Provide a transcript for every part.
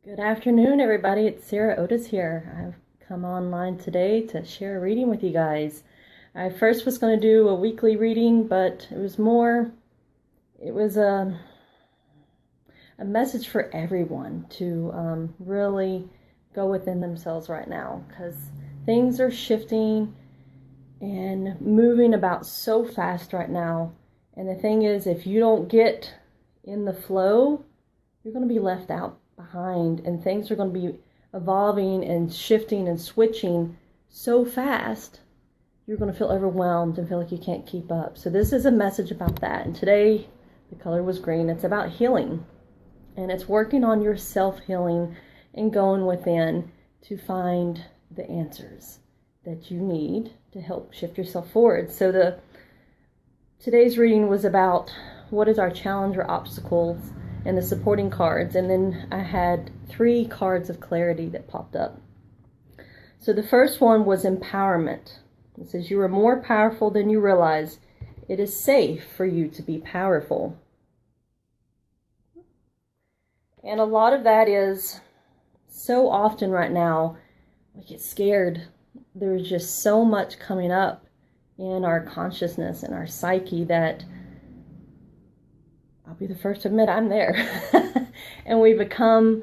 Good afternoon, everybody. It's Sarah Otis here. I've come online today to share a reading with you guys. I first was going to do a weekly reading, but it was a message for everyone to really go within themselves right now, because things are shifting and moving about so fast right now. And the thing is, if you don't get in the flow, you're going to be left out behind, and things are going to be evolving and shifting and switching so fast, you're going to feel overwhelmed and feel like you can't keep up. So this is a message about that. And today the color was green. It's about healing, and it's working on your self-healing and going within to find the answers that you need to help shift yourself forward. So today's reading was about what is our challenge or obstacles, and the supporting cards. And then I had 3 cards of clarity that popped up. So the first one was empowerment. It says, you are more powerful than you realize. It is safe for you to be powerful. And a lot of that is, so often right now, we get scared. There's just so much coming up in our consciousness and our psyche that I'll be the first to admit I'm there. And we become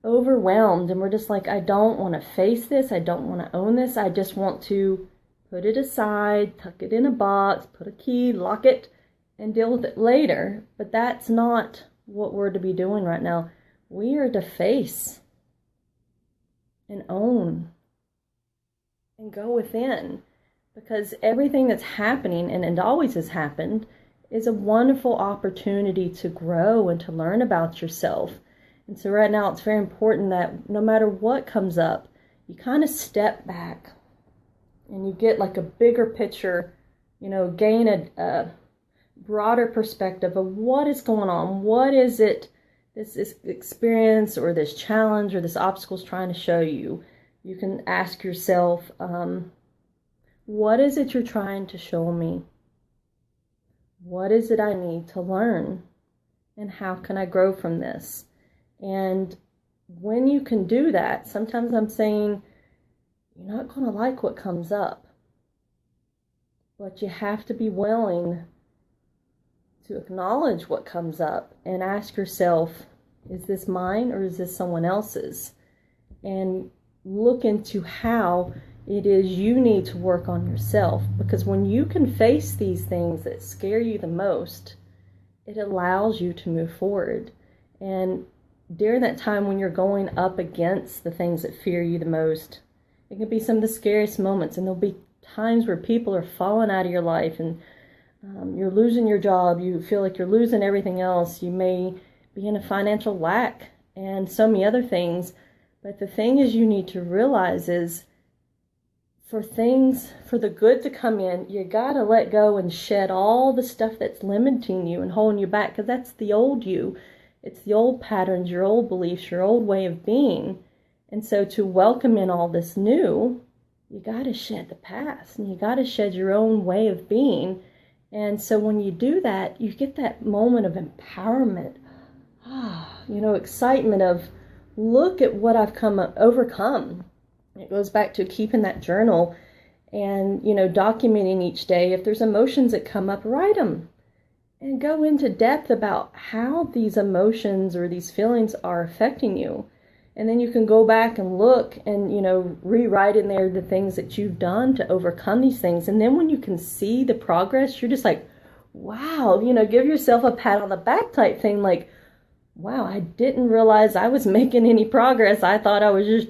overwhelmed, and we're just like, I don't want to face this. I don't want to own this. I just want to put it aside, tuck it in a box, put a key, lock it, and deal with it later. But that's not what we're to be doing right now. We are to face and own and go within, because everything that's happening, and it always has happened, is a wonderful opportunity to grow and to learn about yourself. And so right now it's very important that no matter what comes up, you kind of step back and you get like a bigger picture, gain a broader perspective of what is going on. What is it this experience or this challenge or this obstacle is trying to show you? You can ask yourself, what is it you're trying to show me? What is it I need to learn? And how can I grow from this? And when you can do that, sometimes I'm saying, you're not going to like what comes up, but you have to be willing to acknowledge what comes up and ask yourself, is this mine or is this someone else's? And look into how it is you need to work on yourself, because when you can face these things that scare you the most, it allows you to move forward. And during that time when you're going up against the things that fear you the most, it can be some of the scariest moments, and there'll be times where people are falling out of your life, and you're losing your job, you feel like you're losing everything else, you may be in a financial lack, and so many other things. But the thing is, you need to realize is, for the good to come in, you got to let go and shed all the stuff that's limiting you and holding you back, because that's the old you. It's the old patterns, your old beliefs, your old way of being. And so to welcome in all this new, you got to shed the past, and you got to shed your own way of being. And so when you do that, you get that moment of empowerment, excitement of, look at what I've overcome. It goes back to keeping that journal and, documenting each day. If there's emotions that come up, write them and go into depth about how these emotions or these feelings are affecting you. And then you can go back and look and, rewrite in there the things that you've done to overcome these things. And then when you can see the progress, you're just like, wow, give yourself a pat on the back type thing. Like, wow, I didn't realize I was making any progress. I thought I was just,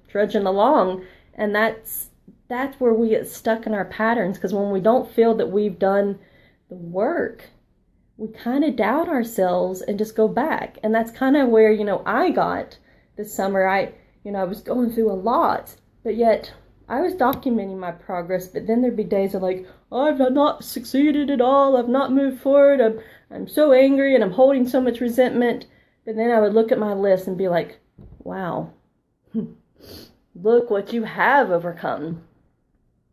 trudging along. And that's where we get stuck in our patterns, because when we don't feel that we've done the work, we kind of doubt ourselves and just go back. And that's kind of where, I got this summer. I was going through a lot, but yet I was documenting my progress. But then there'd be days of like, oh, I've not succeeded at all. I've not moved forward. I'm so angry and I'm holding so much resentment. But then I would look at my list and be like, wow, look what you have overcome.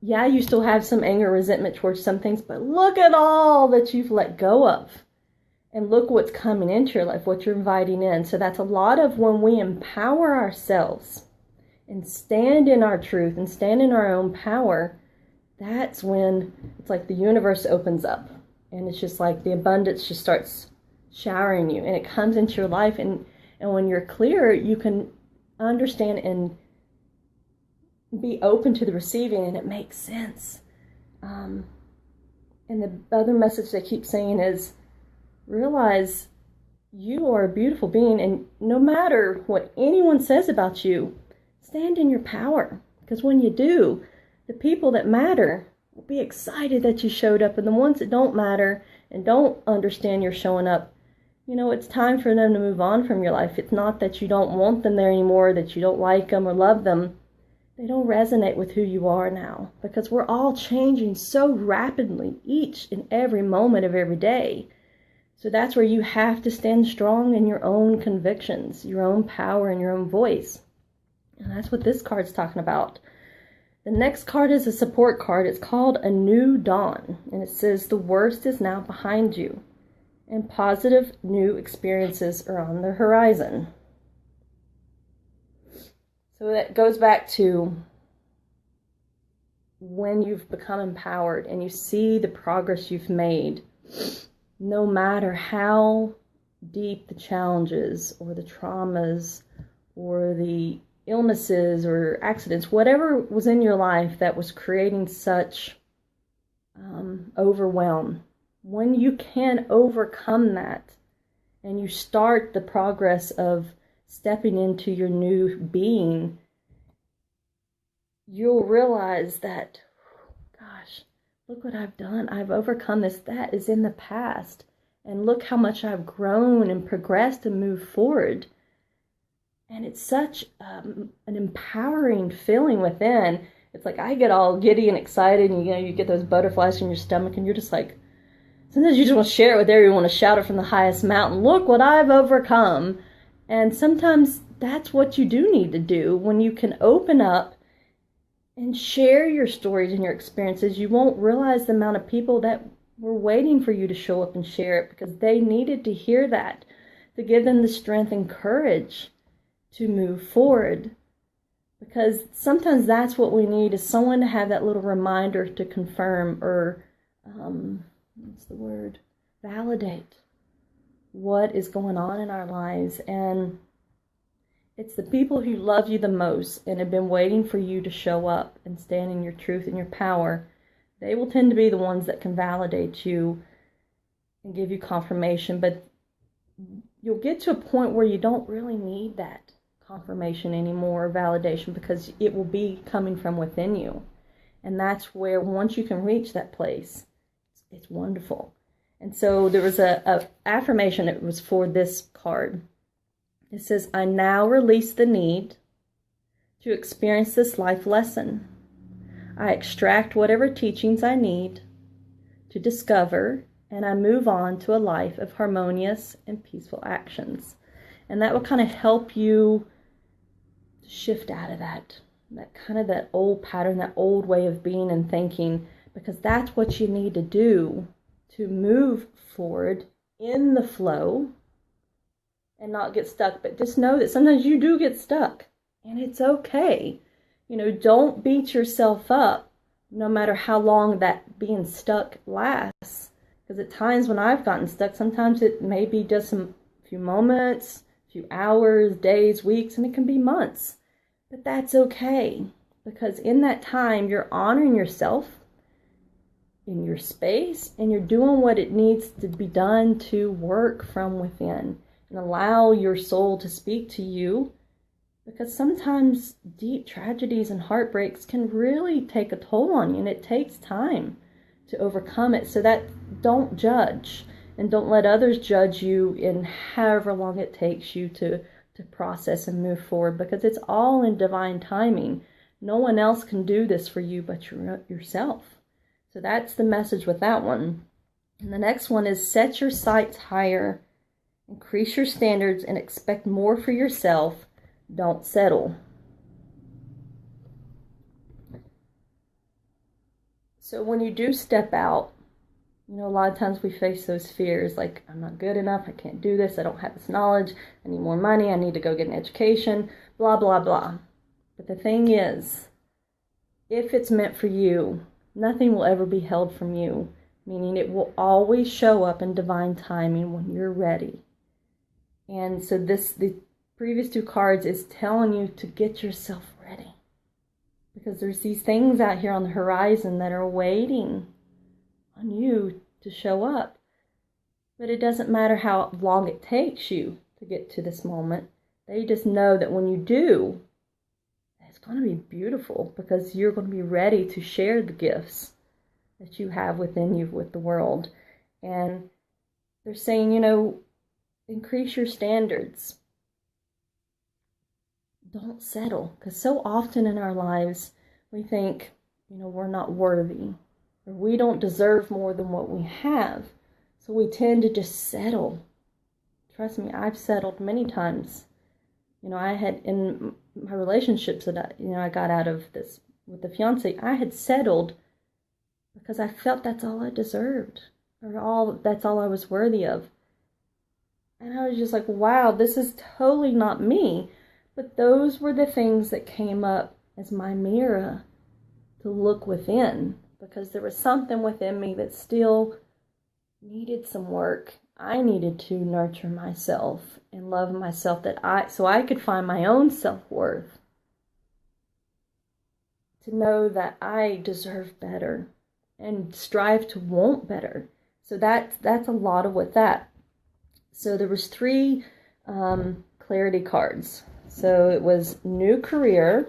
Yeah, you still have some anger, resentment towards some things, but look at all that you've let go of. And look what's coming into your life, what you're inviting in. So that's a lot of when we empower ourselves and stand in our truth and stand in our own power, that's when it's like the universe opens up. And it's just like the abundance just starts showering you. And it comes into your life. And when you're clear, you can understand and be open to the receiving. And it makes sense. And the other message they keep saying is, realize you are a beautiful being, and no matter what anyone says about you, stand in your power. Because when you do, the people that matter will be excited that you showed up, and the ones that don't matter and don't understand you're showing up, it's time for them to move on from your life. It's not that you don't want them there anymore, that you don't like them or love them. They don't resonate with who you are now, because we're all changing so rapidly each and every moment of every day. So that's where you have to stand strong in your own convictions, your own power, and your own voice. And that's what this card's talking about. The next card is a support card. It's called A New Dawn. And it says, the worst is now behind you, and positive new experiences are on the horizon. So that goes back to when you've become empowered and you see the progress you've made. No matter how deep the challenges or the traumas or the illnesses or accidents, whatever was in your life that was creating such overwhelm, when you can overcome that and you start the progress of stepping into your new being, you'll realize that, gosh, look what I've done. I've overcome this. That is in the past. And look how much I've grown and progressed and moved forward. And it's such an empowering feeling within. It's like I get all giddy and excited, and you get those butterflies in your stomach, and you're just like, sometimes you just want to share it with everyone, want to shout it from the highest mountain. Look what I've overcome. And sometimes that's what you do need to do. When you can open up and share your stories and your experiences, you won't realize the amount of people that were waiting for you to show up and share it, because they needed to hear that, to give them the strength and courage to move forward. Because sometimes that's what we need, is someone to have that little reminder to confirm or, validate what is going on in our lives. And it's the people who love you the most and have been waiting for you to show up and stand in your truth and your power. They will tend to be the ones that can validate you and give you confirmation. But you'll get to a point where you don't really need that confirmation anymore, or validation, because it will be coming from within you. And that's where, once you can reach that place, it's wonderful. And so there was a affirmation. It was for this card. It says, I now release the need to experience this life lesson. I extract whatever teachings I need to discover, and I move on to a life of harmonious and peaceful actions. And that will kind of help you shift out of that old pattern, that old way of being and thinking, because that's what you need to do to move forward in the flow and not get stuck. But just know that sometimes you do get stuck, and it's okay. Don't beat yourself up no matter how long that being stuck lasts. Because at times when I've gotten stuck, sometimes it may be just a few moments, a few hours, days, weeks, and it can be months. But that's okay, because in that time you're honoring yourself in your space, and you're doing what it needs to be done to work from within and allow your soul to speak to you. Because sometimes deep tragedies and heartbreaks can really take a toll on you, and it takes time to overcome it. So that, don't judge, and don't let others judge you in however long it takes you to process and move forward, because it's all in divine timing. No one else can do this for you but yourself. So that's the message with that one. And the next one is, set your sights higher, increase your standards, and expect more for yourself. Don't settle. So when you do step out You know, a lot of times we face those fears like, I'm not good enough, I can't do this, I don't have this knowledge, I need more money, I need to go get an education, blah, blah, blah. But the thing is, if it's meant for you, nothing will ever be held from you, meaning it will always show up in divine timing when you're ready. And so the previous 2 cards is telling you to get yourself ready. Because there's these things out here on the horizon that are waiting on you to show up. But it doesn't matter how long it takes you to get to this moment. They just know that when you do, it's going to be beautiful, because you're going to be ready to share the gifts that you have within you with the world. And they're saying, you know, increase your standards. Don't settle, because so often in our lives we think, you know, we're not worthy, or we don't deserve more than what we have. So we tend to just settle. Trust me, I've settled many times. You know, I had in my relationships that I got out of this with the fiance, I had settled because I felt that's all I deserved, or that's all I was worthy of. And I was just like, wow, this is totally not me. But those were the things that came up as my mirror to look within, because there was something within me that still needed some work. I needed to nurture myself and love myself, so I could find my own self-worth, to know that I deserve better and strive to want better. So that's a lot of what that. So there was 3 clarity cards. So it was new career,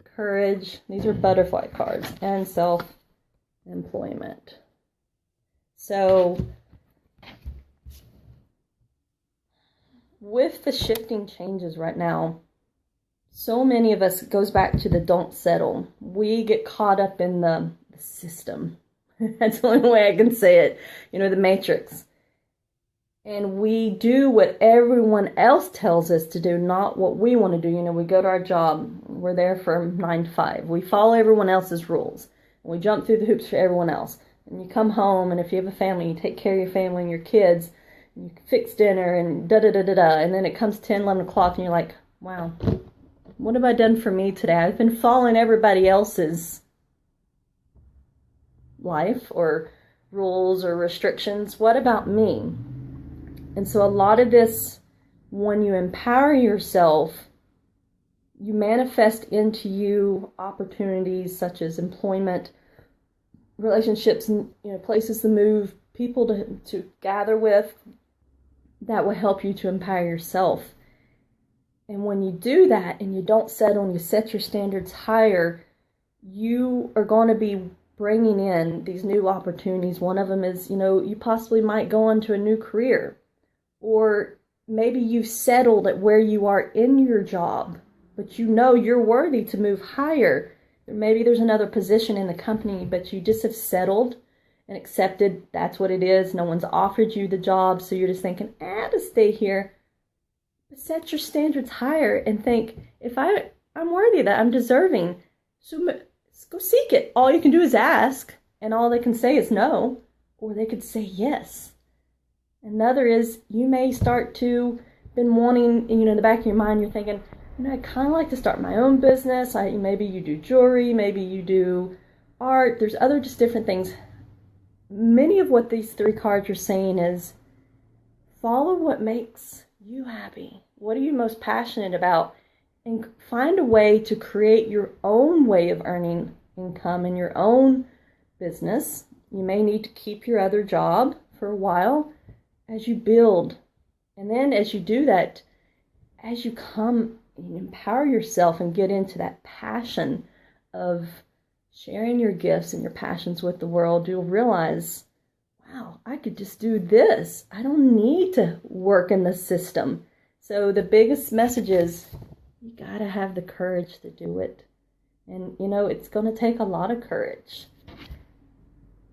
courage, these are butterfly cards, and self-employment. So with the shifting changes right now, so many of us, it goes back to the don't settle. We get caught up in the system. That's the only way I can say it. You know, the matrix. And we do what everyone else tells us to do, not what we want to do. You know, we go to our job. We're there from 9 to 5. We follow everyone else's rules. And we jump through the hoops for everyone else. And you come home, and if you have a family, you take care of your family and your kids. And you fix dinner and da-da-da-da-da. And then it comes 10, 11 o'clock, and you're like, wow, what have I done for me today? I've been following everybody else's life or rules or restrictions. What about me? And so a lot of this, when you empower yourself, you manifest into you opportunities such as employment, relationships, and places to move, people to gather with, that will help you to empower yourself. And when you do that and you don't settle and you set your standards higher, you are going to be bringing in these new opportunities. One of them is, you possibly might go into a new career. Or maybe you've settled at where you are in your job, but you're worthy to move higher. Maybe there's another position in the company, but you just have settled and accepted that's what it is. No one's offered you the job, so you're just thinking, to stay here. But set your standards higher and think, if I'm worthy of that, I'm deserving. So go seek it. All you can do is ask, and all they can say is no, or they could say yes. Another is, you may start to been wanting, in the back of your mind, you're thinking, I kind of like to start my own business. Maybe you do jewelry, maybe you do art. There's other just different things. Many of what these 3 cards are saying is, follow what makes you happy. What are you most passionate about? And find a way to create your own way of earning income in your own business. You may need to keep your other job for a while as you build. And then as you do that, as you come and empower yourself and get into that passion of sharing your gifts and your passions with the world, you'll realize, wow, I could just do this. I don't need to work in the system. So the biggest message is, you gotta have the courage to do it. And, it's going to take a lot of courage.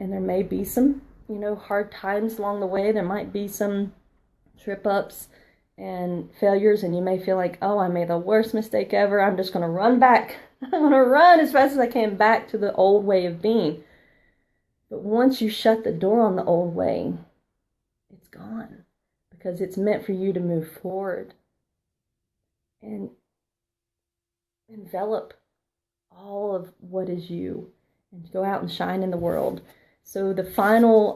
And there may be some, hard times along the way. There might be some trip-ups and failures, and you may feel like, oh, I made the worst mistake ever. I'm just going to run back. I'm going to run as fast as I can back to the old way of being. But once you shut the door on the old way, it's gone, because it's meant for you to move forward and envelop all of what is you and go out and shine in the world. So the final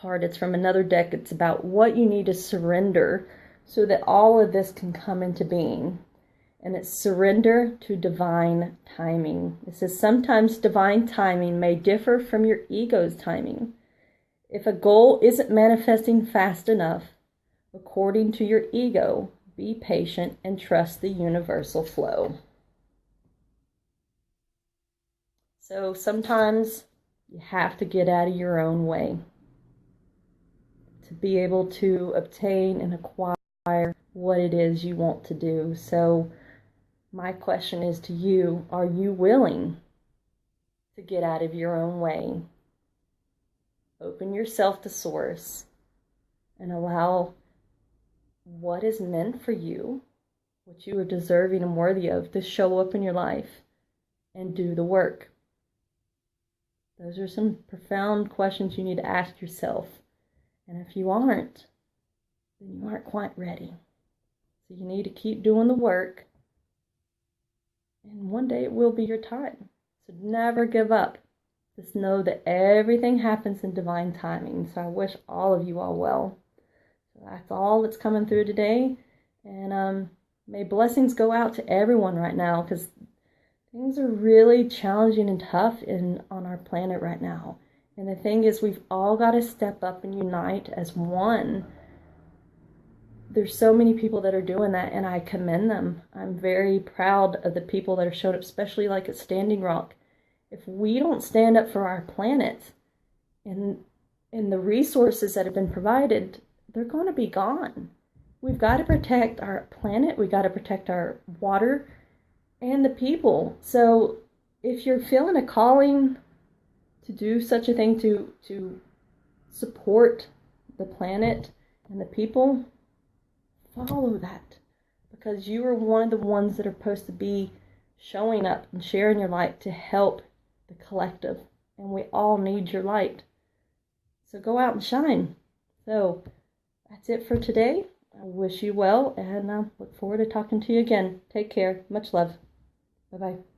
card, it's from another deck. It's about what you need to surrender so that all of this can come into being. And it's surrender to divine timing. It says sometimes divine timing may differ from your ego's timing. If a goal isn't manifesting fast enough, according to your ego, be patient and trust the universal flow. So sometimes you have to get out of your own way to be able to obtain and acquire what it is you want to do. So my question is to you, are you willing to get out of your own way? Open yourself to Source and allow what is meant for you, what you are deserving and worthy of, to show up in your life and do the work. Those are some profound questions you need to ask yourself. And if you aren't, then you aren't quite ready. So you need to keep doing the work. And one day it will be your time. So never give up. Just know that everything happens in divine timing. So I wish all of you all well. So that's all that's coming through today. And may blessings go out to everyone right now, because things are really challenging and tough on our planet right now. And the thing is, we've all got to step up and unite as one. There's so many people that are doing that, and I commend them. I'm very proud of the people that are showing up, especially like at Standing Rock. If we don't stand up for our planet and the resources that have been provided, they're going to be gone. We've got to protect our planet. We've got to protect our water and the people. So if you're feeling a calling to do such a thing, to support the planet and the people, follow that, because you are one of the ones that are supposed to be showing up and sharing your light to help the collective, and we all need your light. So go out and shine. So that's it for today. I wish you well, and look forward to talking to you again. Take care. Much love. Bye-bye.